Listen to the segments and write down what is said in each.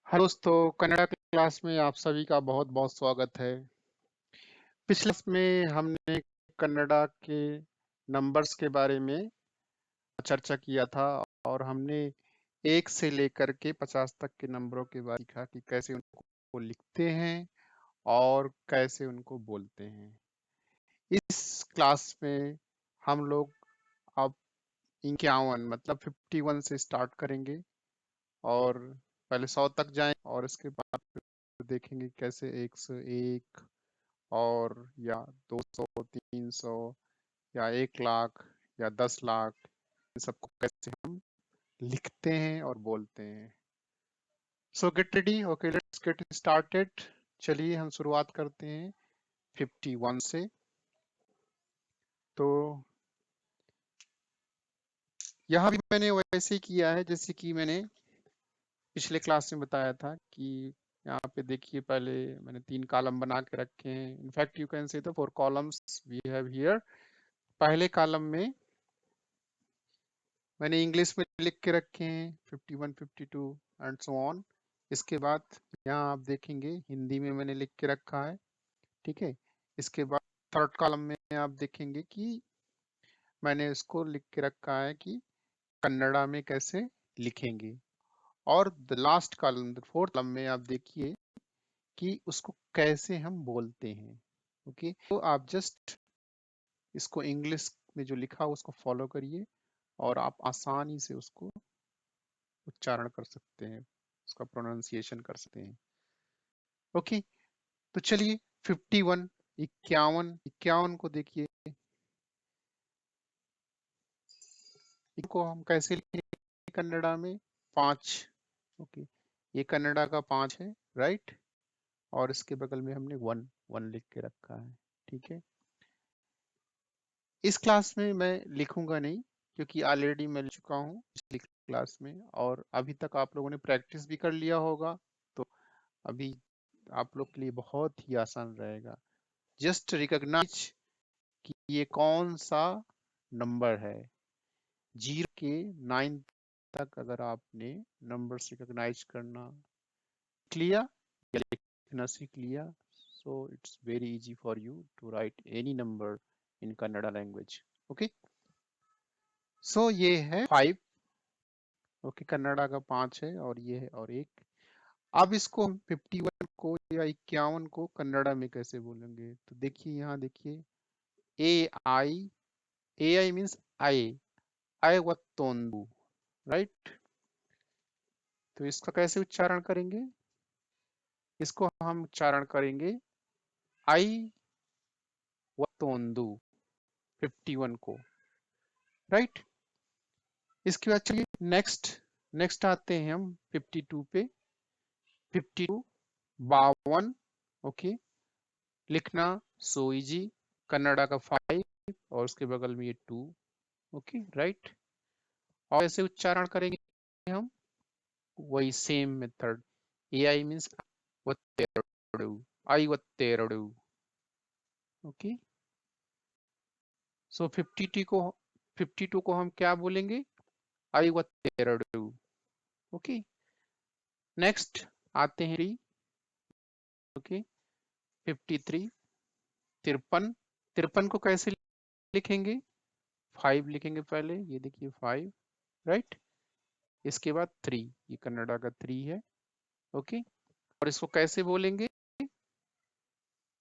Hello दोस्तों, Kannada class में आप सभी का बहुत बहुत स्वागत है। पिछले क्लास में हमने कन्नड़ा के नंबर्स के बारे में चर्चा किया था और हमने 1 से लेकर के 50 तक के नंबरों के बारे में सीखा कि कैसे उनको लिखते हैं और कैसे उनको बोलते हैं। इस क्लास में हम लोग अब 51 मतलब 51 से स्टार्ट करेंगे और पहले 100 तक जाएं और इसके बाद फिर देखेंगे कैसे 101 और या 200 300 या 1 लाख या 10 लाख इन सबको कैसे हम लिखते हैं और बोलते हैं। सो get ready, okay let's get started. चलिए हम शुरुआत करते हैं 51 से। तो यहाँ भी मैंने वैसे ही किया है जैसे कि मैंने पिछले क्लास में बताया था कि यहाँ पे देखिए पहले मैंने 3 कॉलम बना के रखे हैं। In fact you can say the 4 columns we have here. पहले कॉलम में मैंने इंग्लिश में लिख के रखे हैं 51 52 एंड सो ऑन। इसके बाद यहाँ आप देखेंगे हिंदी में मैंने लिख के रखा है, ठीक है। इसके बाद थर्ड कॉलम में आप देखेंगे कि मैंने इसको लिख के रखा है कि कन्नड़ा में कैसे लिखेंगे। और the last column the fourth column में आप देखिए कि उसको कैसे हम बोलते हैं। ओके, तो आप जस्ट इसको इंग्लिश में जो लिखा हो उसको फॉलो करिए और आप आसानी से उसको उच्चारण कर सकते हैं, उसका प्रोनाउंसिएशन कर सकते हैं। ओके, तो चलिए 51 51 51 को देखिए, इनको हम कैसे लिखेंगे कन्नड़ा में 5। ओके, ये कन्नड़ा का 5 है, राइट। और इसके बगल में हमने 1 1 लिख के रखा है, ठीक है। इस क्लास में मैं लिखूंगा नहीं क्योंकि ऑलरेडी मैं लिख चुका हूँ पिछली क्लास में और अभी तक आप लोगों ने प्रैक्टिस भी कर लिया होगा। तो अभी आप लोग के लिए बहुत ही आसान रहेगा। जस्ट रिकॉग्नाइज कि ये कौन सा नंबर है। 0 के 9 तक अगर आपने नंबर्स रिकॉग्नाइज करना क्लियर या लिखना सीख लिया, so it's very easy for you to write any number in Kannada language. Okay, so ये है 5। ओके, कन्नड़ा का 5 है और ये है और 1। अब इसको हम 51 को या 51 को कन्नड़ा में कैसे बोलेंगे, तो देखिए यहाँ देखिए ए आई मीन्स आई वत्तोंदु, राइट। तो इसका कैसे उच्चारण करेंगे, इसको हम उच्चारण करेंगे आई वत्तोंदु 51 को, राइट। इसके बाद चलिए नेक्स्ट नेक्स्ट आते हैं हम 52 पे। 52 52, ओके, लिखना सो इजी। कन्नड़ा का 5 और उसके बगल में ये 2, ओके, राइट। और ऐसे उच्चारण करेंगे हम वही same method. A I means I वत्तेरडू, ओके। सो 52 को हम क्या बोलेंगे, आई वत्तेरडू, ओके। नेक्स्ट आते हैं 3, ओके। 53 53 53 को कैसे लिखेंगे, 5 लिखेंगे पहले, ये देखिए 5, राइट। इसके बाद 3, ये कन्नड़ा का 3 है, ओके। और इसको कैसे बोलेंगे,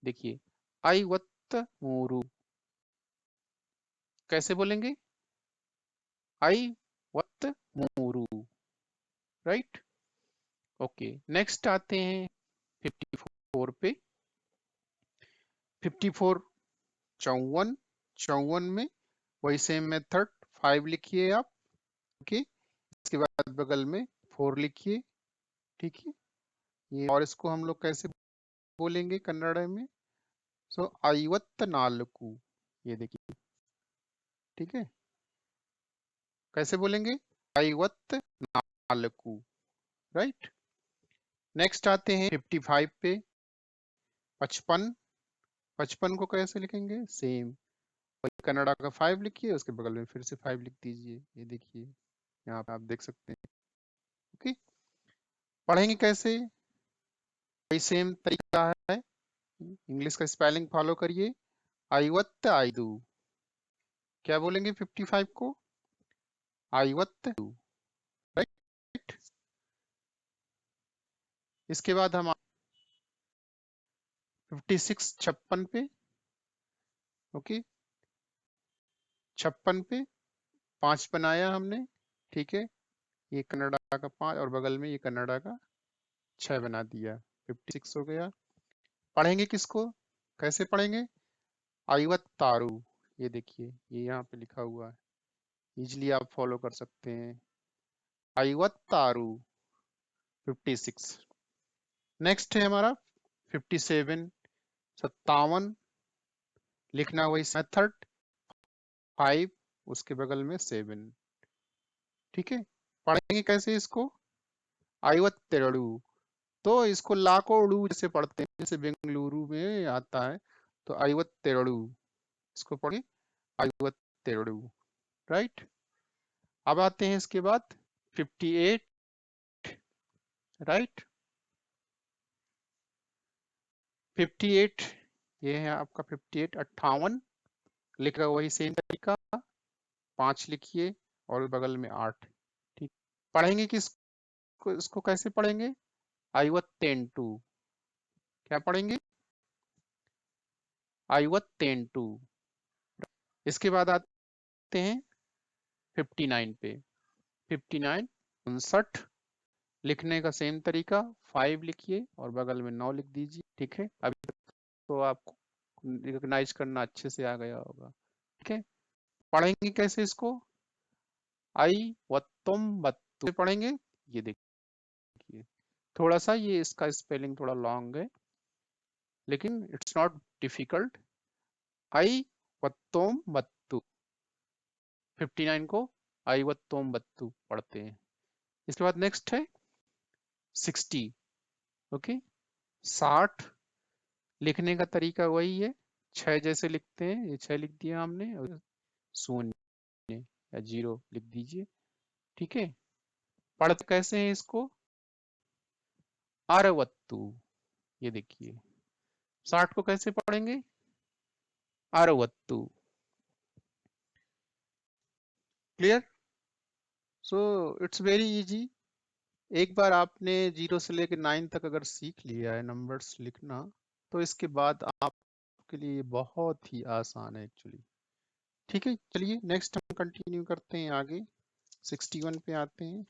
देखिए आई वत्त मूरू, कैसे बोलेंगे, आई वत्त मूरू, राइट। ओके, नेक्स्ट आते हैं 54 पे। 54 54 54 में वही सेम मेथड, 5 लिखिए आप, ओके। इसके बाद बगल में 4 लिखिए, ठीक है। ये और इसको हम लोग कैसे बोलेंगे कन्नड़ में, सो ऐवत्त नाल्कु, ये देखिए, ठीक है। कैसे बोलेंगे, ऐवत्त नाल्कु, राइट। नेक्स्ट आते हैं 55 पे। 55 55 को कैसे लिखेंगे, सेम वही कन्नड़ा का 5 लिखिए, उसके बगल में फिर से 5 लिख दीजिए, ये देखिए यहाँ पे आप देख सकते हैं, ओके। पढ़ेंगे कैसे? वही सेम तरीका है, इंग्लिश का स्पेलिंग फॉलो करिए। 55, क्या बोलेंगे 55 को? 55, राइट। इसके बाद हम 56 56 पे, ओके, 56 पे 5 बनाया हमने, ठीक है। ये कनाडा का 5 और बगल में ये कनाडा का 6 बना दिया, 56 हो गया। पढ़ेंगे किसको, कैसे पढ़ेंगे? 56, ये देखिए ये यहाँ पे लिखा हुआ है, इजिली आप फॉलो कर सकते हैं। 56, 56। नेक्स्ट है हमारा 57, 57, लिखना वही मेथड, 5 उसके बगल में 7, ठीक है। पढ़ेंगे कैसे इसको? 52, तो इसको लाकोड़ू जैसे पढ़ते हैं, जैसे बेंगलुरु में आता है, तो 52 इसको पढ़िए, 52, राइट। अब आते हैं इसके बाद 58, राइट। 58, ये है आपका 58, 58, लिखा वही सेम तरीका, 5 लिखिए और बगल में 8, ठीक। पढ़ेंगे किसको, इसको कैसे पढ़ेंगे? 52, क्या पढ़ेंगे? 52। इसके बाद आते हैं 59 पे, 59, 59, लिखने का सेम तरीका, 5 लिखिए और बगल में 9 लिख दीजिए, ठीक है। अभी तो आपको रिकॉग्नाइज करना अच्छे से आ गया होगा, ठीक है। पढ़ेंगे कैसे इसको? आई वत्तुम बत्तु पढ़ेंगे, ये देखिए थोड़ा सा ये इसका स्पेलिंग थोड़ा लॉन्ग है, लेकिन इट्स नॉट डिफिकल्ट। आई वत्तुम बत्तु, 59 को आई वत्तुम बत्तु पढ़ते हैं। इसके बाद नेक्स्ट है 60, ओके, 60, लिखने का तरीका वही है, 6 जैसे लिखते हैं, ये 6 लिख दिया हमने, और शून्य या 0 लिख दीजिए, ठीक है। पढ़ते कैसे हैं इसको? अरवत्तु, ये देखिए 60 को कैसे पढ़ेंगे? अरवत्तु, clear? So it's very easy. एक बार आपने 0 से लेकर 9 तक अगर सीख लिया है नंबर्स लिखना, तो इसके बाद आपके लिए बहुत ही आसान है एक्चुअली, ठीक है। चलिए नेक्स्ट हम कंटिन्यू करते हैं आगे, 61 पे आते हैं।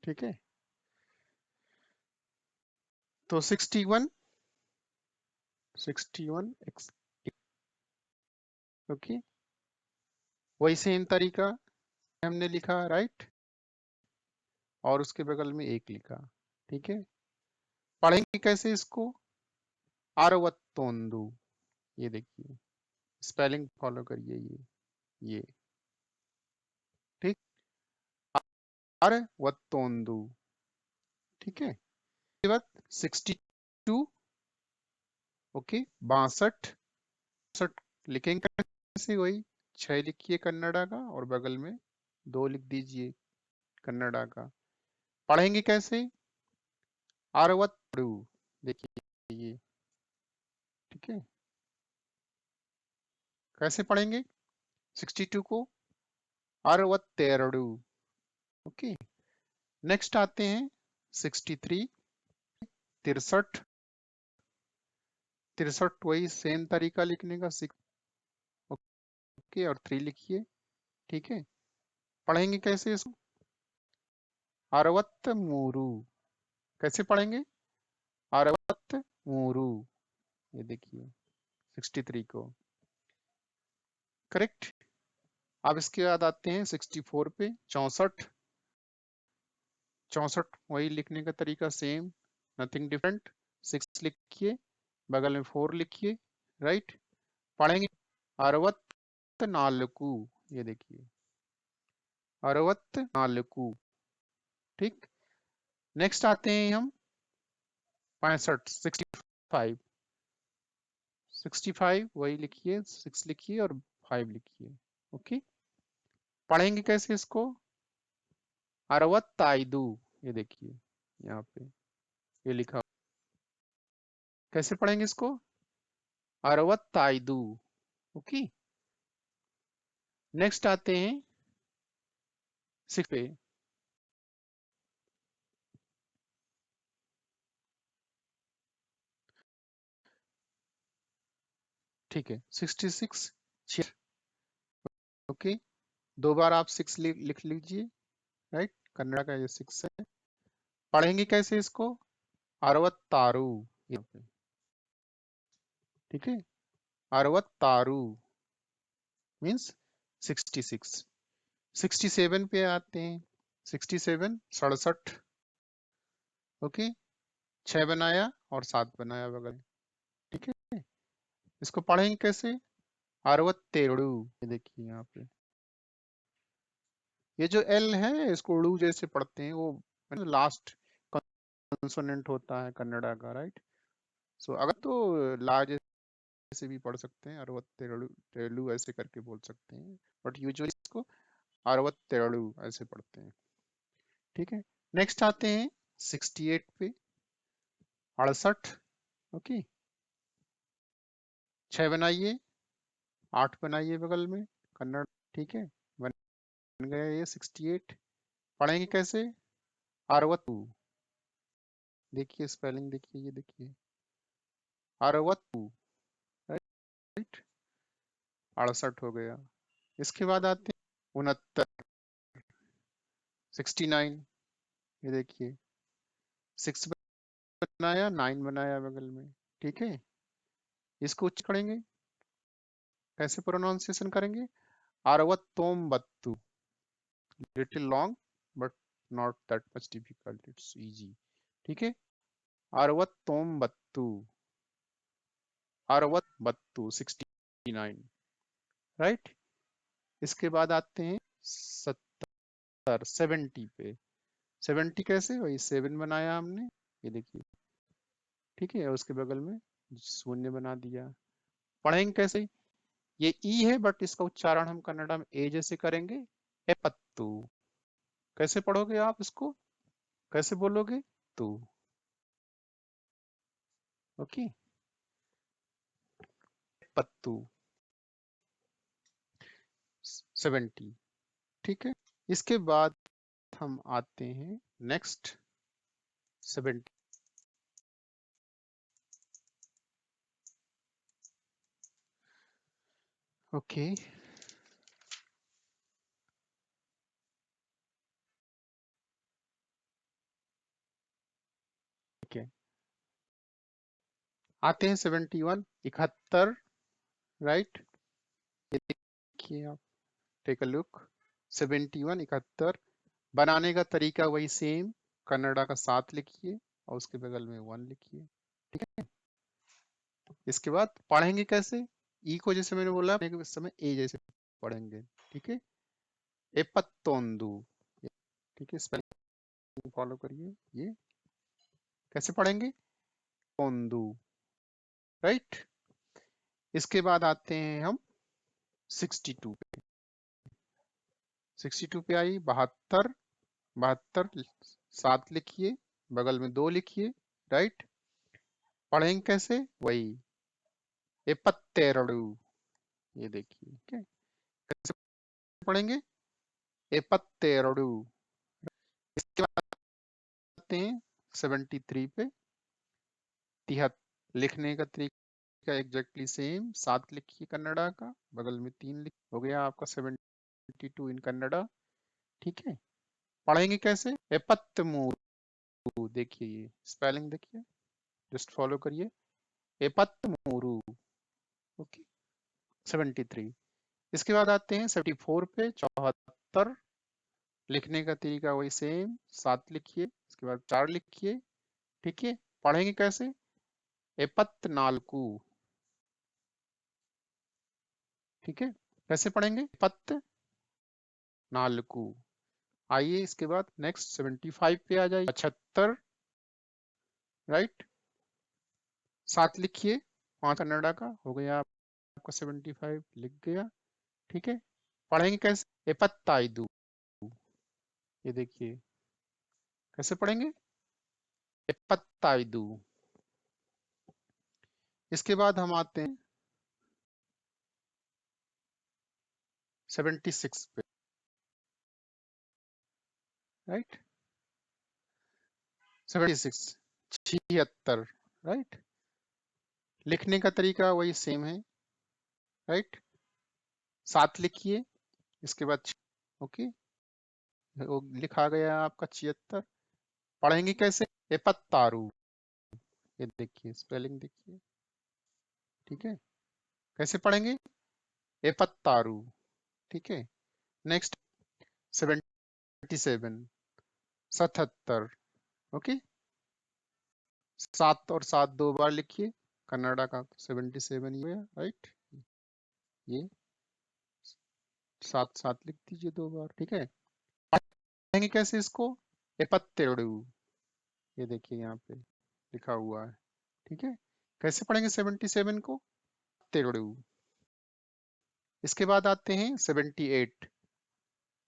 ठीक है, तो 61, 61 ओके, वही सेम तरीका हमने लिखा, राइट, और उसके बगल में 1 लिखा, ठीक है। पढ़ेंगे कैसे इसको? अरवत्तोंदु, ये देखिए स्पेलिंग फॉलो करिए, ये ठीक, अरवत्तोंदु, ठीक है। उसके बाद 62, ओके, 62, 62 लिखेंगे कैसे? वही 6 लिखिए कन्नडा का और बगल में 2 लिख दीजिए कन्नडा का। पढ़ेंगे कैसे? अरवत्तु, देखिए ये, ठीक है। कैसे पढ़ेंगे 62 को? अरवत्तेरडू, ओके। नेक्स्ट आते हैं 63, 63, 63, वही सेम तरीका लिखने का, 6, ओके, और 3 लिखिए, ठीक है। पढ़ेंगे कैसे इसको? अरवत्त मूरू, कैसे पढ़ेंगे? अरवत्त मूरू, ये देखिए 63 को, करेक्ट। अब इसके बाद आते हैं 64 पे, 64, 64 वही लिखने का तरीका सेम, नथिंग डिफरेंट, 6 लिखिए बगल में 4 लिखिए, राइट। पढ़ेंगे अरवत्त नालकू, ये देखिए अरवत्त नालकू, ठीक। नेक्स्ट आते हैं हम 65, 65, 65 वही लिखिए, 6 लिखिए और 5 लिखिए। ओके, पढ़ेंगे कैसे इसको? 65, ये देखिए यहाँ पे ये लिखा, कैसे पढ़ेंगे इसको? 65। ओके, नेक्स्ट आते हैं 6 पे। ठीक है, 66 ओके, दो बार आप 6 लिख लीजिए, राइट, कन्नड़ा का ये 6 है। पढ़ेंगे कैसे इसको? 66 यहाँ पे, ठीक है, 66 मीन्स 66। 67 पे आते हैं, 67 67। ओके, 6 बनाया और 7 बनाया बगल में, ठीक है। इसको पढ़ेंगे कैसे? 67, ये देखिए यहाँ पे, ये जो एल है इसको उड़ू जैसे पढ़ते हैं, वो लास्ट कंसोनेंट होता है कन्नड़ा का, राइट। सो अगर तो ला जैसे भी पढ़ सकते हैं, 67 ऐसे करके बोल सकते हैं, बट यूजुअली इसको 67 ऐसे पढ़ते हैं, ठीक है। नेक्स्ट आते हैं 68 पे, 68। ओके, 6 बनाइए, 8 बनाइए बगल में कन्नड़, ठीक है, बन गया ये 68। पढ़ेंगे कैसे? 62, देखिए स्पेलिंग देखिए, ये देखिए 62, राइट, 68 हो गया। इसके बाद आते हैं 69, 69, ये देखिए 6 बनाया, 9 बनाया बगल में, ठीक है। इसको उच्च करेंगे, कैसे प्रोनाउंसिएशन करेंगे? 69, little long but not that much difficult, it's easy, ठीक है। 69, 69, राइट। इसके बाद आते हैं 70, 70 पे। 70 कैसे? वही 7 बनाया हमने, ये देखिए, ठीक है, उसके बगल में शून्य बना दिया। पढ़ेंगे कैसे? ये ई है बट इसका उच्चारण हम कन्नड़ा में ए जैसे करेंगे, एपत्तू। कैसे पढ़ोगे आप इसको? कैसे बोलोगे? तू, ओके, पत्तू, 70, ठीक है। इसके बाद हम आते हैं नेक्स्ट 70। ओके, ठीक है, आते हैं 71, 71, राइट। ये देखिए आप, टेक अ लुक, 71, 71। बनाने का तरीका वही सेम, कन्नड़ा का 7 लिखिए और उसके बगल में 1 लिखिए, ठीक है। इसके बाद पढ़ेंगे कैसे? ई को जैसे मैंने बोला इस समय ए जैसे पढ़ेंगे, ठीक है, एपत्तोंदू, ठीक है, स्पेलिंग फॉलो करिए। ये कैसे पढ़ेंगे? पोंदू, राइट। इसके बाद आते हैं हम 62 पे। 62 पे आई, 72, 72 7 लिखिए, बगल में 2 लिखिए, राइट। पढ़ेंगे कैसे? वही एपत्तेरडू, ये देखिए, ठीक है, कैसे पढ़ेंगे? एपत्तेरडू। इसके बाद आते हैं 73 पे, 73 लिखने का तरीका एग्जैक्टली सेम, 7 लिखिए कन्नड़ा का, बगल में 3 लिख, हो गया आपका 72 इन कन्नड़ा, ठीक है। पढ़ेंगे कैसे? एपत्तमूरू, देखिए ये स्पेलिंग देखिए, जस्ट फॉलो करिए, एपत्तमूरू, ओके, 73। इसके बाद आते हैं 74 पे, 74 लिखने का तरीका वही सेम, 7 लिखिए, इसके बाद 4 लिखिए, ठीक है। पढ़ेंगे कैसे? एपत्नाल्कू, ठीक है, कैसे पढ़ेंगे? एपत्त नाल्कू। आइए इसके बाद नेक्स्ट 75 पे आ जाइए, 75, राइट, 7 लिखिए, 5 कन्नड़ा का हो गया आपका 75, लिख गया। ठीक है, पढ़ेंगे कैसे? एपत्ताइदू, ये देखिए कैसे पढ़ेंगे, एपत्ताइदू। इसके बाद हम आते हैं 76 पे, राइट, 76, 76, राइट। लिखने का तरीका वही सेम है, राइट, 7 लिखिए, इसके बाद ओके, वो लिखा गया आपका 76। पढ़ेंगे कैसे? एपत्तारू, ये देखिए स्पेलिंग देखिए, ठीक है, कैसे पढ़ेंगे? एपत्तारू, ठीक है। नेक्स्ट 77, 77, ओके, 7 और 7 2 बार लिखिए, कन्नड़ा का 77 ही है, राइट। ये 7 7 लिख दीजिए 2 बार, ठीक है। पढ़ेंगे कैसे इसको? एपत्तेड़ू, ये देखिए यहाँ पे लिखा हुआ है, ठीक है। कैसे पढ़ेंगे 77 को? तेड़ू। इसके बाद आते हैं 78,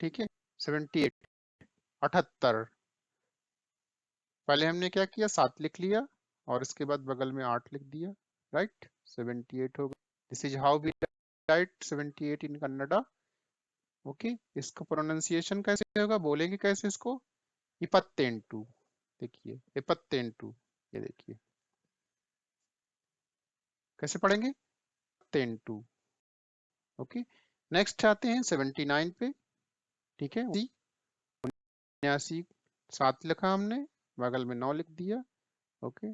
ठीक है, 78, 78। पहले हमने क्या किया, 7 लिख लिया और इसके बाद बगल में 8 लिख दिया, राइट, 78 हो गया। This is how we write 78 in Kannada, okay. इसका प्रोनाउंसिएशन कैसे होगा, बोलेंगे कैसे इसको? इपत्तेंटू, देखिए इपत्तेंटू, ये देखिए कैसे पढ़ेंगे? तेंटू, ओके। नेक्स्ट आते हैं 79 पे, ठीक है, 79, 7 लिखा हमने, बगल में 9 लिख दिया, ओके,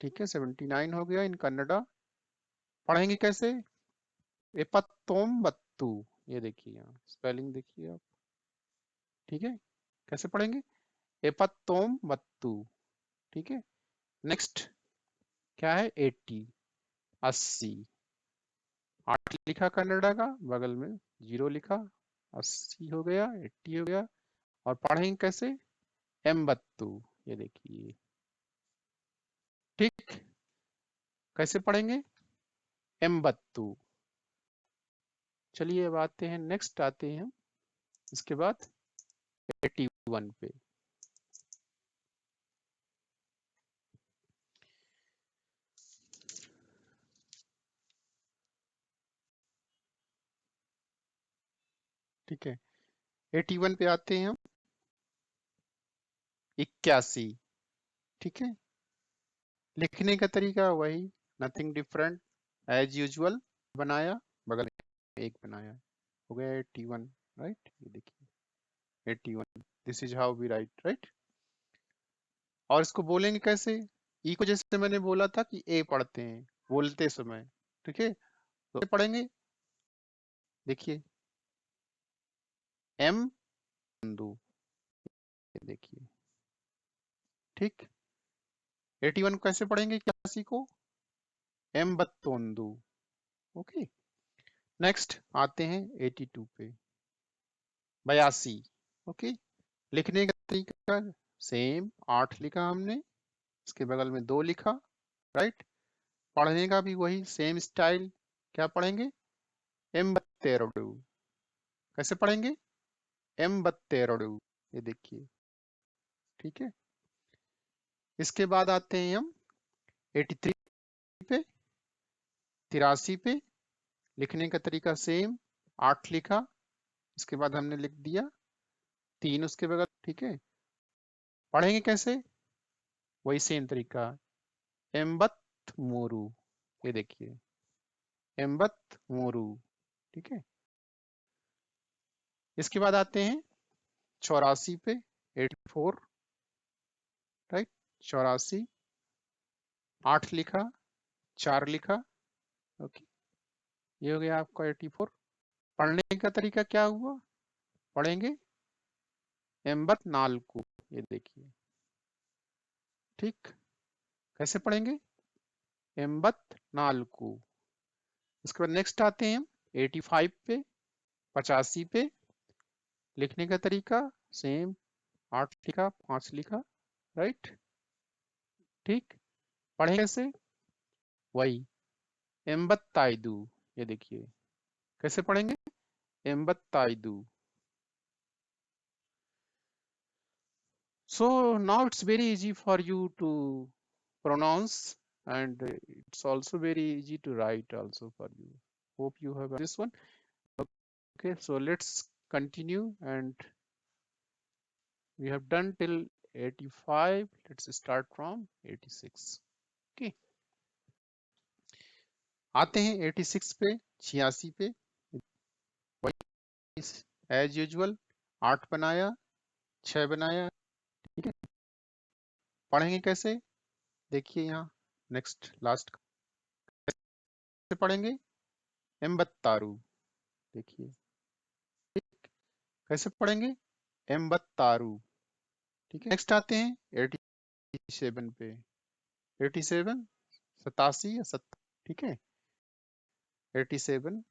ठीक है, 79 हो गया इन कन्नड़ा। पढ़ेंगे कैसे? एपत्तोम्बत्तू, ये देखिए यहाँ स्पेलिंग देखिए आप, ठीक है, कैसे पढ़ेंगे? एपत्तोम्बत्तू, ठीक है। नेक्स्ट क्या है? 80, 80, 8 लिखा कन्नड़ा का, बगल में 0 लिखा, 80 हो गया, 80 हो गया। और पढ़ेंगे कैसे? एम्बत्तू, ये देखिए, ठीक, कैसे पढ़ेंगे? एम्बत्तू। चलिए अब आते हैं, नेक्स्ट आते हैं हम इसके बाद 81 पे, ठीक है। 81 पे आते हैं हम, 81, ठीक है। लिखने का तरीका वही, नथिंग डिफरेंट, एज यूजुअल बनाया, बगल में एक बनाया, हो गया 81, राइट, ये देखिए 81, this is how we write, right. और इसको बोलेंगे कैसे? ई को जैसे मैंने बोला था कि ए पढ़ते हैं बोलते समय, ठीक है, तो पढ़ेंगे, देखिए एम बंदू, ये देखिए, ठीक। 81 को कैसे पढ़ेंगे? 81 को एम बत्तोंदू, ओके। नेक्स्ट आते हैं 82 पे, 82, ओके। लिखने का तरीका सेम, 8 लिखा हमने, इसके बगल में 2 लिखा, राइट। पढ़ने का भी वही सेम स्टाइल, क्या पढ़ेंगे? एम बत्तेरडू, कैसे पढ़ेंगे? एम बत्तेरडू, ये देखिए, ठीक है। इसके बाद आते हैं हम 83 पे, 83 पे। लिखने का तरीका सेम, 8 लिखा, इसके बाद हमने लिख दिया 3 उसके बगल, ठीक है। पढ़ेंगे कैसे? वही सेम तरीका, एम्बत मोरू, ये देखिए एम्बत मोरू, ठीक है। इसके बाद आते हैं 84 पे, 84, राइट, 84, 8 लिखा, 4 लिखा, ओके, ये हो गया आपका 84। पढ़ने का तरीका क्या हुआ? पढ़ेंगे एम्बत नालकू, ये देखिए, ठीक, कैसे पढ़ेंगे? एम्बत नालकू। इसके बाद नेक्स्ट आते हैं हम 85 पे, 85 पे। लिखने का तरीका सेम, 8 लिखा, 5 लिखा, राइट, ठीक। पढ़ेंगे कैसे? वही एम्बत्ताइदू, ये देखिए कैसे पढ़ेंगे, एम्बत्ताइदू। So now it's very easy for you to pronounce, and it's also very easy to write also for you. Hope you have this one. Okay, so let's continue, and we have done till 85. Let's start from 86. Okay, आते हैं 86 पे, 86 पे। वही as usual 8 बनाया, 6 बनाया, ठीक है। पढ़ेंगे कैसे, देखिए यहाँ नेक्स्ट लास्ट कैसे पढ़ेंगे, एम्बत्तारू, देखिए कैसे पढ़ेंगे, एम्बत्तारू, ठीक है। नेक्स्ट आते हैं 87 पे, 87 87 या 70, ठीक है। 87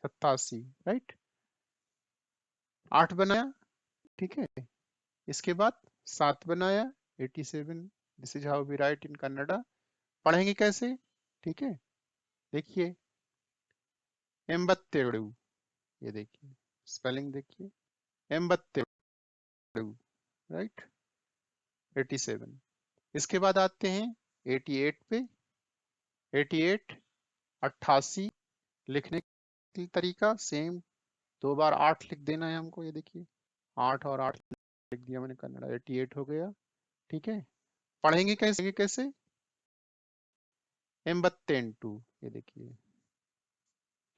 87, राइट। 8 बनाया, ठीक है। इसके बाद 7 बनाया, 87। This is how we write in Kannada. पढ़ेंगे कैसे, ठीक है। देखिए एम्बत्तेड़ू, ये देखिए स्पेलिंग देखिए, एम्बत्तेड़ू, राइट। 87। इसके बाद आते हैं 88 पे। 88 88 लिखने का तरीका सेम, 2 बार 8 लिख देना है हमको, ये देखिए 8 और 8 लिख दिया मैंने कन्नड़ा, 88 हो गया, ठीक है। पढ़ेंगे कैसे, एम्बत्तेंटू, ये देखिए,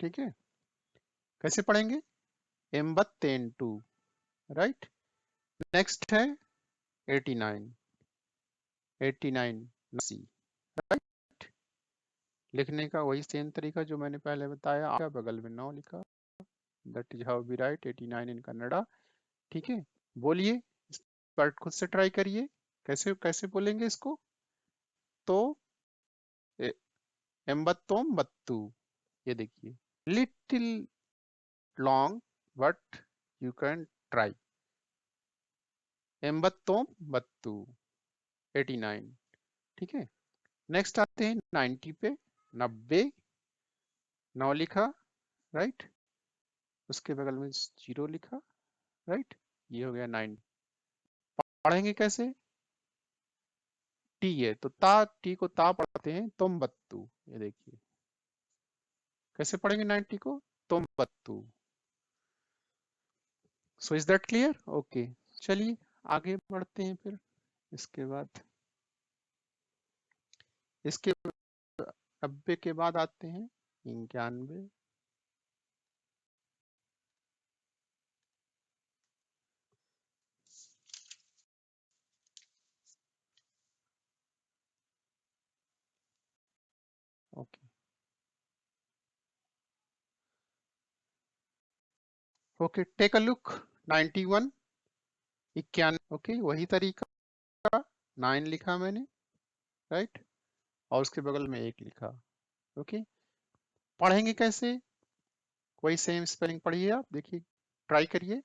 ठीक है। कैसे पढ़ेंगे, एम्बत्तेंटू, राइट। नेक्स्ट है 89, 89 सी, राइट। लिखने का वही सेम तरीका जो मैंने पहले बताया, आगे बगल में 9 लिखा, that is how we write 89 in Kannada, ठीक है। बोलिए इस पार्ट खुद से ट्राई करिए, कैसे कैसे बोलेंगे इसको, तो एम्बत्तोम बत्तू, ये देखिए little long but you can try, एम्बत्तोम बत्तू, 89, ठीक है। नेक्स्ट आते हैं 90 पे, 90, 9 लिखा, राइट। उसके बगल में 0 लिखा, राइट। ये हो गया 9। पढ़ेंगे कैसे, टी है तो ता, टी को ता पढ़ते हैं तुम बत्तू, ये देखिए कैसे पढ़ेंगे 90 को, तुम बत्तू। So is that clear, okay. चलिए आगे बढ़ते हैं फिर। इसके बाद इसके 90 के बाद आते हैं 91। Okay okay, take a look, 91, 91, okay वही तरीका, 9 लिखा मैंने, राइट, और उसके बगल में 1 लिखा, ओके। पढ़ेंगे कैसे, वही सेम स्पेलिंग पढ़िए आप, देखिए ट्राई करिए,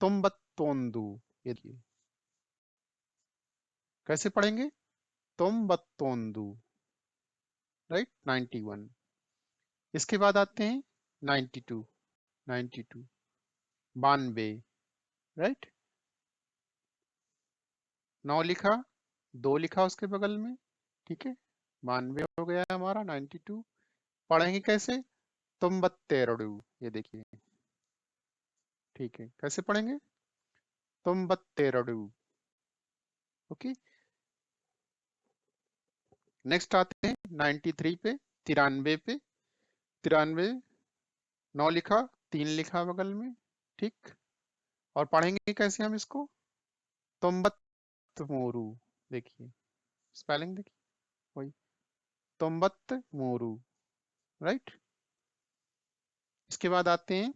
तुम बत्तोंदू, ये देखिए कैसे पढ़ेंगे, तुम बत्तोंदू, राइट। 91। इसके बाद आते हैं 92, 92, 92, राइट। 9 लिखा, 2 लिखा उसके बगल में, ठीक है। 92 हो गया हमारा 92। पढ़ेंगे कैसे, तुम बत्तेरडू, ये देखिए, ठीक है। कैसे पढ़ेंगे, तुम बत्तेरडू, ओके। नेक्स्ट आते हैं 93 पे, 93 पे, 93, 9 लिखा, 3 लिखा बगल में, ठीक। और पढ़ेंगे कैसे हम इसको, तुम बत्तमोरू, देखिए स्पेलिंग देखिए वही, तुम बत्तमोरू, राइट। इसके बाद आते हैं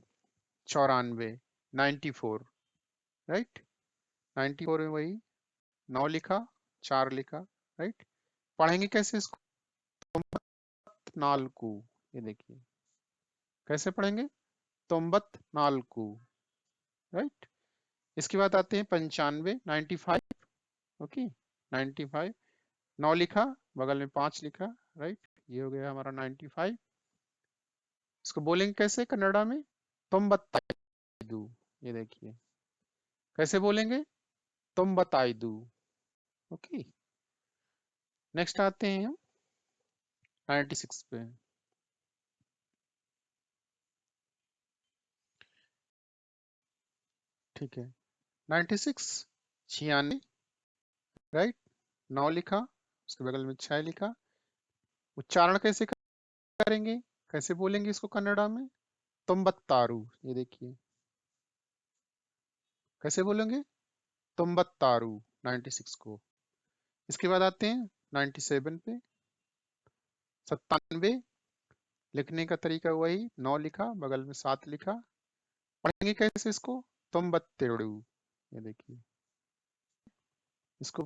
94, 94, राइट। 94 में वही 9 लिखा, 4 लिखा, राइट। पढ़ेंगे कैसे इसको, तोम्बत नालकू, ये देखिए कैसे पढ़ेंगे, तोम्बत नालकू, राइट। इसके बाद आते हैं 95, 95, ओके 95। 9 लिखा, बगल में 5 लिखा, राइट। ये हो गया हमारा 95। इसको बोलेंगे कैसे कन्नड़ा में? तुम बताइदू। ये देखिए कैसे बोलेंगे? तुम बताइदू। ओके, नेक्स्ट आते हैं हम 96 पे। ठीक है, 96, 96, राइट। 9 लिखा, उसके बगल में 6 लिखा। उच्चारण कैसे करेंगे, कैसे बोलेंगे इसको कन्नड़ा में? तुम बत्तारू। ये देखिए कैसे बोलेंगे? तुम बत्तारू 96 को। इसके बाद आते हैं 97 पे। 97 लिखने का तरीका वही, 9 लिखा, बगल में 7 लिखा। पढ़ेंगे कैसे इसको? तुम बत्तेड़ू। ये देखिए इसको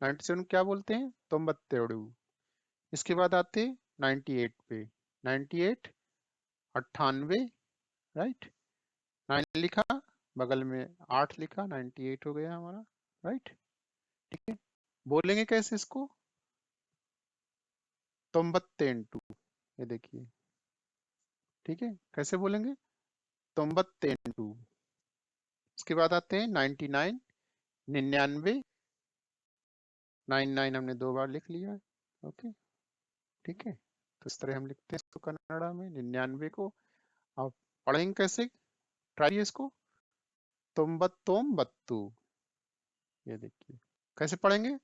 97 क्या बोलते हैं? तुम बत्तेड़ू। इसके बाद आते 98 पे। 98, 98, राइट। 9 लिखा, बगल में 8 लिखा, 98 हो गया हमारा, राइट। ठीक है, बोलेंगे कैसे इसको? तोम्बत्तेंटू। ये देखिए, ठीक है, कैसे बोलेंगे? तोम्बत्तेंटू। इसके बाद आते हैं 99, 99, 99 हमने 2 बार लिख लिया है। ओके, ठीक है, तो इस तरह हम लिखते हैं इसको कन्नड़ा में 99 को। आप पढ़ेंगे कैसे? ट्राई इसको, तोम्बत्तोम्बत्तू। ये देखिए कैसे पढ़ेंगे?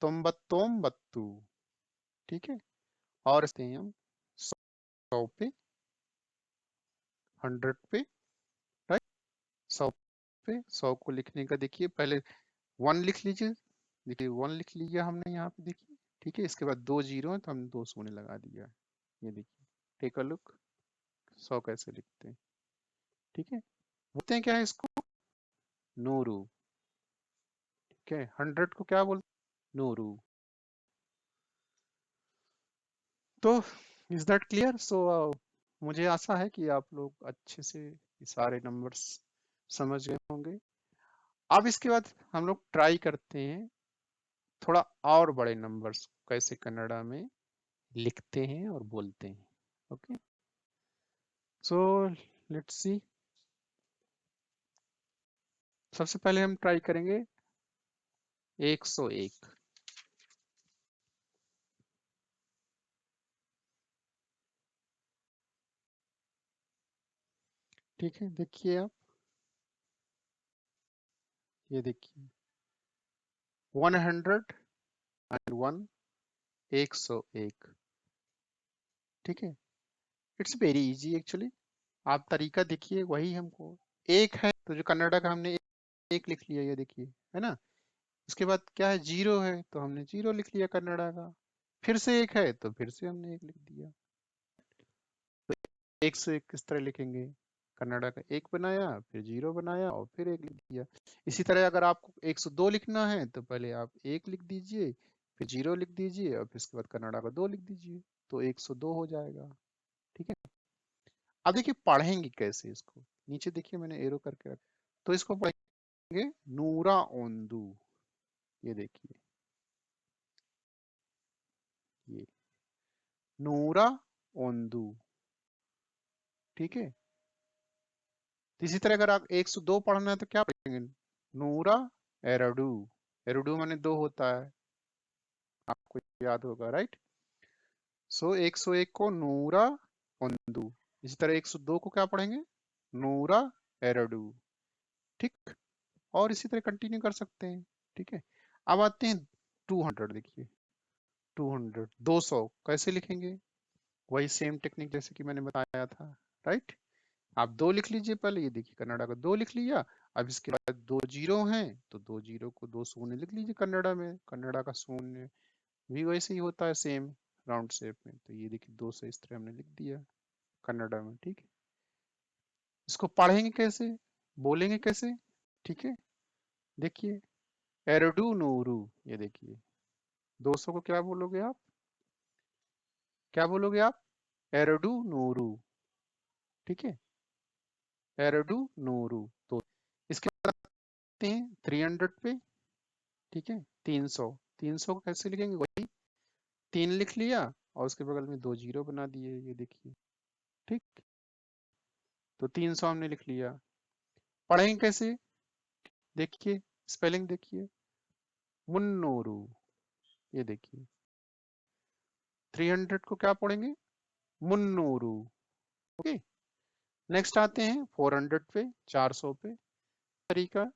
तोम्बत्तोम्बत्तू। ठीक है, और इसते हैं हम 100 पे, 100 पे, राइट। 100 पे, 100 को लिखने का देखिए पहले 1 लिख लीजिए। देखिए 1 लिख लिया हमने यहाँ पे, देखिए ठीक है। इसके बाद 2 जीरो है तो हमने 2 शून्य लगा दिया। ये देखिए, टेक अ लुक, 100 कैसे लिखते हैं। ठीक है, बोलते हैं क्या है इसको? नूरू। ठीक है, 100 को क्या बोलते हैं? नूरू। तो इज दैट क्लियर? सो मुझे आशा है कि आप लोग अच्छे से ये सारे नंबर्स समझ गए होंगे। अब इसके बाद हम लोग ट्राई करते हैं थोड़ा और बड़े नंबर्स कैसे कन्नड़ा में लिखते हैं और बोलते हैं। Okay, so let's see. सबसे पहले हम ट्राई करेंगे 101। ठीक है, देखिए आप, ये देखिए 101, 101। ठीक है, इट्स वेरी इजी एक्चुअली। आप तरीका देखिए वही हमको, एक है तो जो कन्नड़ा का हमने एक लिख लिया, ये देखिए, है ना। इसके बाद क्या है? जीरो है तो हमने जीरो लिख लिया कन्नड़ा का। फिर से एक है तो फिर से हमने एक लिख दिया। तो एक से एक किस तरह लिखेंगे? कन्नड़ा का एक बनाया, फिर जीरो बनाया और फिर एक लिख दिया। इसी तरह अगर आपको 102 लिखना है तो पहले आप एक लिख दीजिए, फिर जीरो लिख दीजिए और फिर उसके बाद कन्नड़ा का 2 लिख दीजिए, तो 102 हो जाएगा। ठीक है, अब देखिए पढ़ेंगे कैसे इसको। नीचे देखिए मैंने एरो करके रखा, तो इसको पढ़ेंगे नूरा ओंदू। ये देखिए, ये नूरा ओंदू। ठीक है, तो इसी तरह अगर आप 102 पढ़ना है तो क्या पढ़ेंगे? नूरा एरडू। एरडू माने 2 होता है, आपको याद होगा, राइट। सो 101 को नूरा ओंदू। इसी तरह 102 को क्या पढ़ेंगे? नूरा एरडू। ठीक, और इसी तरह कंटिन्यू कर सकते हैं। ठीक है, अब आते हैं 200। देखिए 200, 200 कैसे लिखेंगे? वही सेम टेक्निक जैसे कि मैंने बताया था, राइट। आप 2 लिख लीजिए पहले, ये देखिए कन्नड़ा का 2 लिख लिया। अब इसके बाद 2 जीरो हैं तो 2 जीरो को 2 शून्य लिख लीजिए कन्नड़ा में। कन्नड़ा का शून्य भी वैसे ही होता है सेम राउंड शेप में, तो ये देखिए 2 से इस तरह हमने लिख दिया कन्नड़ा में। ठीक है, इसको पढ़ेंगे कैसे, बोलेंगे कैसे? ठीक है, देखिए एरडू नूरू। ये देखिए 200 को क्या बोलोगे आप? क्या बोलोगे आप? एरडू नूरू। ठीक है, एरडू नूरू। तो इसके बाद आते हैं 300 पे। ठीक है, 300। 300 को कैसे लिखेंगे, वही 3 लिख लिया और उसके बगल में 2 जीरो बना दिए, ये देखिए। ठीक, तो 300 हमने लिख लिया। पढ़ेंगे कैसे, देखिए स्पेलिंग देखिए, मुन्नूरू, ये देखिए। 300 को क्या पढ़ेंगे, मुन्नूरू। ओके, नेक्स्ट आते हैं 400 पे, 400 पे। तरीका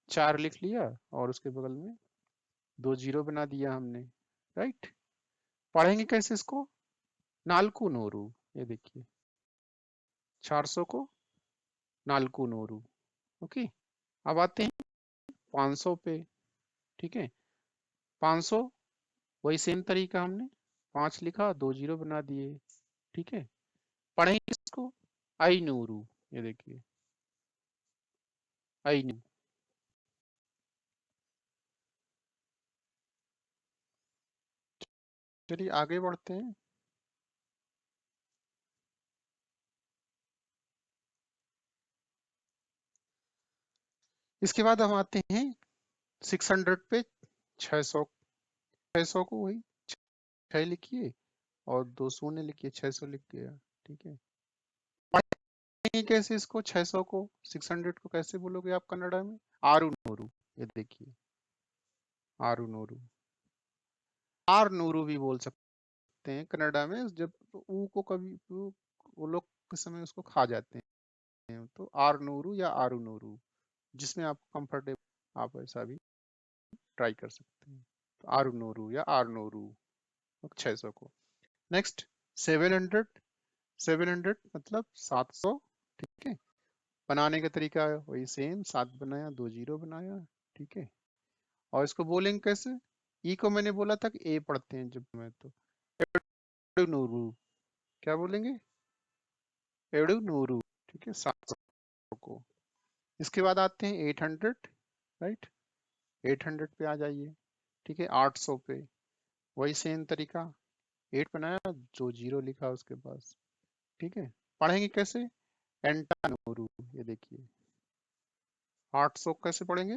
4 लिख लिया और उसके बगल में 2 जीरो बना दिया हमने, राइट। पढ़ेंगे कैसे इसको, नाल्कू नोरू, ये देखिए 400 को नाल्कू नोरू। ओके, अब आते हैं 500 पे। ठीक है, 500 वही सेम तरीका, हमने 5 लिखा 2 जीरो बना दिए। ठीक है, पढ़ेंगे इसको आई नूरू, ये देखिए आई नू। चलिए आगे बढ़ते हैं। इसके बाद हम आते हैं 600 पे, 600। 600 को वही 6 लिखिए और 2 शून्य लिखिए, 600 लिख गया। ठीक है, पढ़ेंगे कैसे इसको, 600 को 600 को कैसे बोलोगे आप कन्नड़ा में, आरू नूरू, ये देखिए आरू नूरू। आर नूरू भी बोल सकते हैं कन्नड़ा में, जब ऊ को कभी वो लोग के समय उसको खा जाते हैं, तो आर नूरू या आरू नूरू, जिसमें आप कंफर्टेबल आप ऐसा भी ट्राई कर सकते हैं। तो आरू नूरू या आर नूरू 600 को। नेक्स्ट 700। 700 मतलब 700। ठीक है, बनाने का तरीका वही सेम, 7 बनाया 2 जीरो बनाया। ठीक है, और इसको बोलेंगे कैसे, ई को मैंने बोला था कि ए पढ़ते हैं जब मैं, तो एडू नूरू, क्या बोलेंगे, एडू नूरू। ठीक है, 700 को। इसके बाद आते हैं 800, राइट। 800 पे आ जाइए। ठीक है, 800 पे वही सेम तरीका, 8 बनाया 2 जीरो लिखा उसके पास। ठीक है, पढ़ेंगे कैसे, एंटानूरू, ये देखिए 800 कैसे पढ़ेंगे,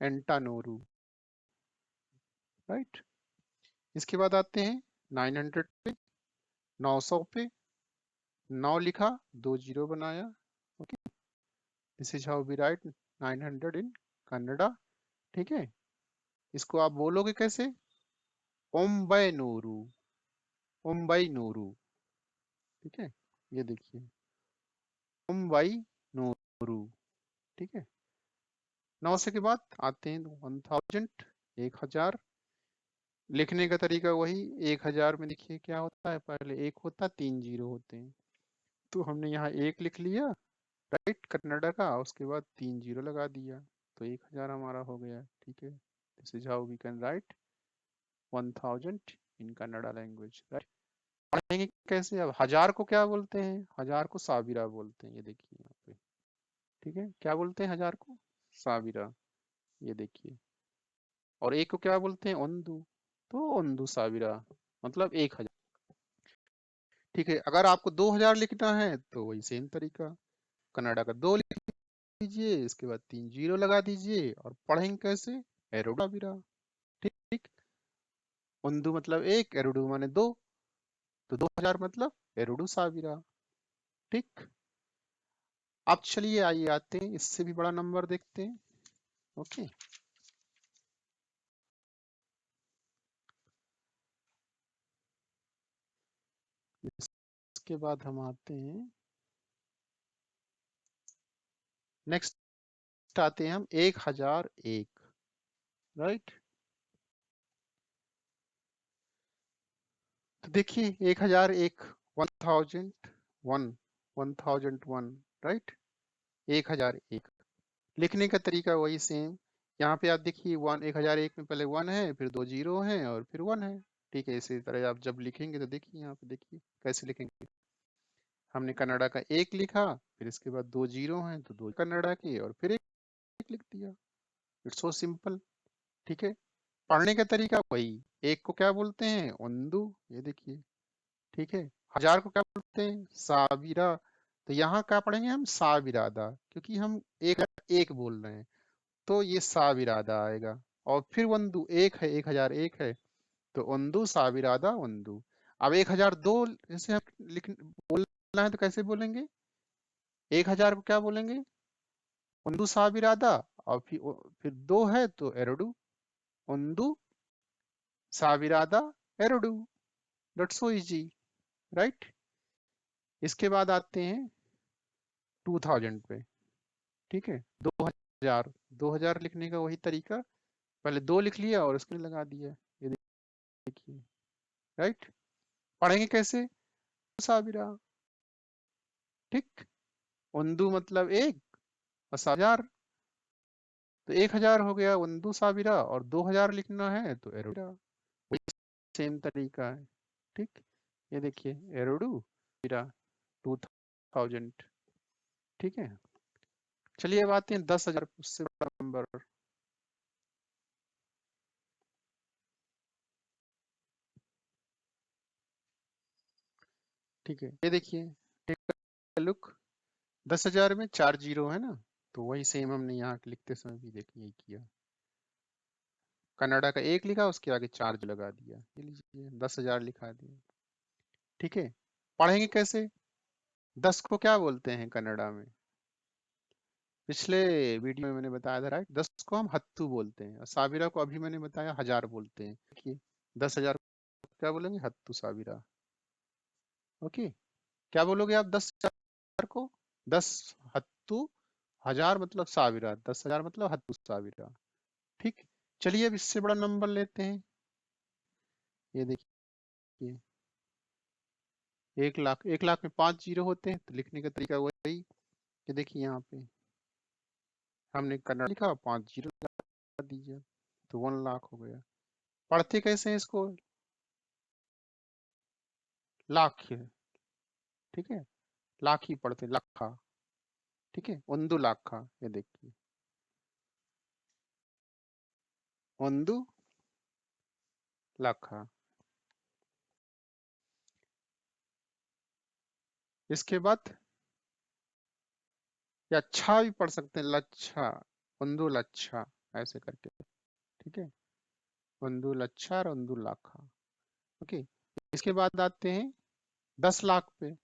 एंटानूरू, राइट। इसके बाद आते हैं 900 पे, 900 पे 9 लिखा 2 जीरो बनाया। Okay, this is how we write 900 in Kannada. ठीक है, इसको आप बोलोगे कैसे, ओम्बई नूरू, ओम्बई नूरू। ठीक है, ये देखिए ओम्बई नूरू। ठीक है, 900 के बाद आते हैं 1000, 1000। लिखने का तरीका वही, 1000 में देखिए क्या होता है, पहले एक होता 3 जीरो होते हैं, तो हमने यहाँ एक लिख लिया, राइट, कन्नड़ा का, उसके बाद 3 जीरो लगा दिया, तो 1000 हमारा हो गया। ठीक है, this is how we can write 1000 in Kannada language, right. पढ़ेंगे कैसे, अब 1000 को क्या बोलते हैं, 1000 को साबिरा बोलते हैं, ये देखिए यहाँ पे। ठीक है, क्या बोलते हैं 1000 को, साबिरा, ये देखिए। और एक को क्या बोलते हैं, ओंदू, तो ओंदू साबिरा, मतलब 1000। ठीक है, अगर आपको 2000 लिखना है तो वही सेम तरीका, कन्नड़ा का 2 लिख लीजिए, इसके बाद 3 जीरो लगा दीजिए, और पढ़ेंगे कैसे, एरोडा बिरा। ठीक, ओंदू मतलब 1, एरोडू माने 2, तो 2000 मतलब एरोडू साबिरा। ठीक, अब चलिए आइए आते हैं, इससे भी बड़ा नंबर देखते हैं। ओके, इसके बाद हम आते हैं, नेक्स्ट आते हैं हम 1001, राइट। तो देखिए 1001, 1001, 1001, राइट। 1001 लिखने का तरीका वही सेम, यहाँ पे आप देखिए 1001 में पहले 1 है, फिर 2 जीरो हैं और फिर 1 है। ठीक है, इसी तरह आप जब लिखेंगे तो देखिए यहाँ पे देखिए कैसे लिखेंगे, हमने कन्नड़ा का 1 लिखा, फिर इसके बाद 2 जीरो हैं तो 2 कन्नड़ा के, और फिर 1 लिख दिया। It's so simple. ठीक है, पढ़ने का तरीका वही, 1 को क्या बोलते हैं, ओंदू, ये देखिए। ठीक है, 1000 को क्या बोलते हैं, साबिरा, तो यहाँ क्या पढ़ेंगे हम, साबिरादा, क्योंकि हम एक बोल रहे हैं, तो ये साबिरादा आएगा। और फिर ಒಂದು एक है, 1001 है, तो ಒಂದು ಸಾವಿರದ ಒಂದು। अब 1002 जैसे हम लिख बोलना है तो कैसे बोलेंगे? 1000 को क्या बोलेंगे? ಒಂದು ಸಾವಿರದ, और फिर दो है तो ಎರಡು, ಒಂದು ಸಾವಿರದ ಎರಡು। That's so easy, right? इसके बाद आते हैं 2000 पे, ठीक है? 2000, 2000 लिखने का वही तरीका, पहले दो लिख लिया और उसके लगा दिया, ये देखिए, राइट? पढ़ेंगे कैसे? ಸಾವಿರ, ठीक? ಒಂದು मतलब एक और 1000, तो 1000 हो गया ಒಂದು ಸಾವಿರ, और 2000 लिखना है तो ಎರಡು, वही सेम तरीका है, ठीक? ये देखिए ಎರಡು ಸಾವಿರ, 2000, ठीक है? चलिए अब आते हैं 10,000, उससे बड़ा नंबर। ठीक है, ये देखिए, टेक अ लुक। 10,000 में 4 जीरो है ना, तो वही सेम हमने यहाँ लिखते समय भी देखिए यही किया। कनाडा का एक लिखा, उसके आगे 4 लगा दिया, ये लीजिए 10,000 लिखा दिया, ठीक है? पढ़ेंगे कैसे? 10 को क्या बोलते हैं कनाडा में? पिछले वीडियो में मैंने बताया था, राइट? 10 को हम हत्तू बोलते हैं, और साबिरा को अभी मैंने बताया 1000 बोलते हैं। देखिए 10,000 को क्या बोलेंगे? हत्तू साबिरा। ओके, क्या बोलोगे आप 10,000 को? 10 हत्तू, 1000 मतलब साबिरा, 10,000 मतलब हत्तू साबिरा, ठीक? चलिए अब इससे बड़ा नंबर लेते हैं, ये देखिए 1,00,000। 1,00,000 में 5 जीरो होते हैं, तो लिखने का तरीका वही, कि देखिए यहाँ पे हमने कन्नड़ लिखा, 5 जीरो लगा दीजिए, तो 1,00,000 हो गया। पढ़ते कैसे हैं इसको? लाख है, ठीक है? लाख ही पढ़ते, लाखा, ठीक है? ಒಂದು लाखा, ये देखिए ಒಂದು लाखा। इसके बाद या अच्छा भी पढ़ सकते हैं, लच्छा, ಒಂದು लच्छा, ऐसे करके, ठीक है? ಒಂದು लच्छा और ಒಂದು लाखा, ओके? इसके बाद आते हैं 10 लाख पे,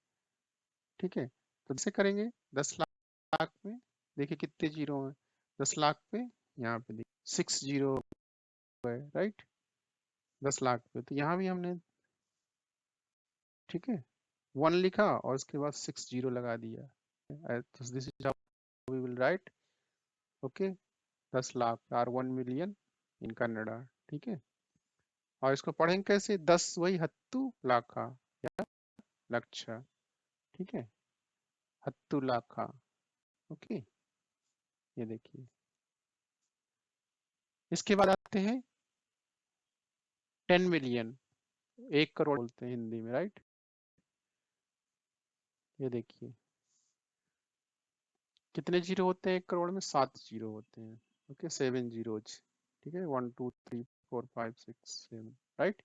ठीक है? तो कैसे करेंगे? 10 लाख में देखिए कितने जीरो हैं, 10 लाख पे यहाँ पे देखिए 6 जीरो है, राइट? 10 लाख पे, तो यहाँ भी हमने, ठीक है, 1 लिखा और उसके बाद 6 जीरो लगा दिया, तो this is how we will write, okay? 10 lakh और 1 मिलियन इन कन्नड़ा, ठीक है? और इसको पढ़ेंगे कैसे? 10 वही हत्तू लाखा या लक्षा, ठीक है? हत्तू लाखा, ओके? ये देखिए, इसके बाद आते हैं 10 मिलियन, 1 करोड़ बोलते हैं हिंदी में, राइट? ये देखिए कितने जीरो होते हैं 1 करोड़ में? 7 जीरो होते हैं, ओके? 7 जीरोज, ठीक है? 1 2 3 4 5 6 7, राइट?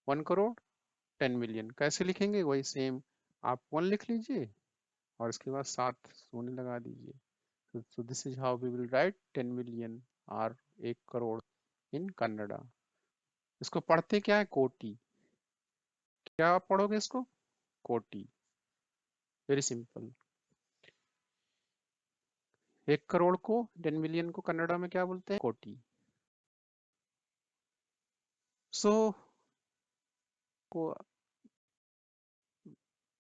1 करोड़ 10 मिलियन कैसे लिखेंगे? वही सेम, आप 1 लिख लीजिए और इसके बाद 7 शून्य लगा दीजिए, so this is how we will write 10 million और 1 करोड़ इन कन्नड़ा। इसको पढ़ते क्या है? कोटि। क्या आप पढ़ोगे इसको? कोटि, वेरी सिंपल। 1 करोड़ को, 10 मिलियन को कन्नड़ा में क्या बोलते हैं? कोटि। सो को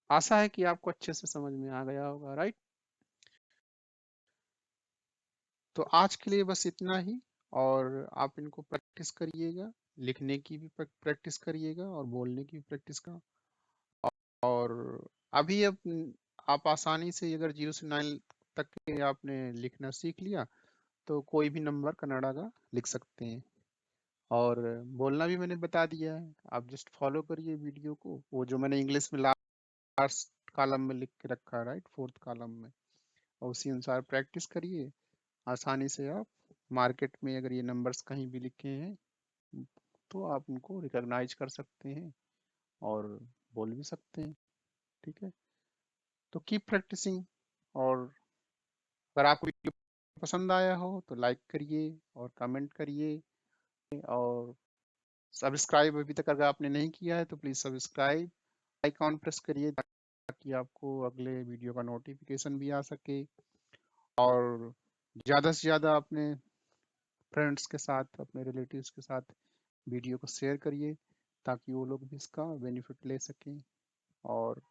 आशा है कि आपको अच्छे से समझ में आ गया होगा, राइट? तो आज के लिए बस इतना ही, और आप इनको प्रैक्टिस करिएगा, लिखने की भी प्रैक्टिस करिएगा और बोलने की भी प्रैक्टिस का। और अभी अब आप आसानी से अगर 0 से 9 तक के आपने लिखना सीख लिया, तो कोई भी नंबर कन्नड़ा का लिख सकते हैं। और बोलना भी मैंने बता दिया है, आप जस्ट फॉलो करिए वीडियो को, वो जो मैंने इंग्लिश में लास्ट कॉलम में लिख के रखा है, राइट? 4th कॉलम में, और उसी अनुसार प्रैक्टिस करिए। आसानी से आप मार्केट में अगर ये नंबर्स कहीं भी लिखे हैं, तो आप उनको रिकॉग्नाइज कर सकते हैं और बोल भी सकते हैं, ठीक है? तो कीप प्रैक्टिसिंग। और अगर आपको वीडियो पसंद आया हो तो लाइक करिए और कमेंट करिए, और सब्सक्राइब अभी तक अगर आपने नहीं किया है तो प्लीज़ सब्सक्राइब, आइकॉन प्रेस करिए ताकि आपको अगले वीडियो का नोटिफिकेशन भी आ सके। और ज़्यादा से ज़्यादा अपने फ्रेंड्स के साथ, अपने रिलेटिव्स के साथ वीडियो को शेयर करिए ताकि वो लोग भी इसका बेनिफिट ले सकें और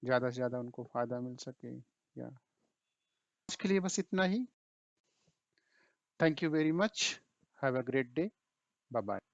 ज़्यादा से ज़्यादा उनको फ़ायदा मिल सके। या आज के लिए बस इतना ही। Thank you very much. Have a great day. Bye bye.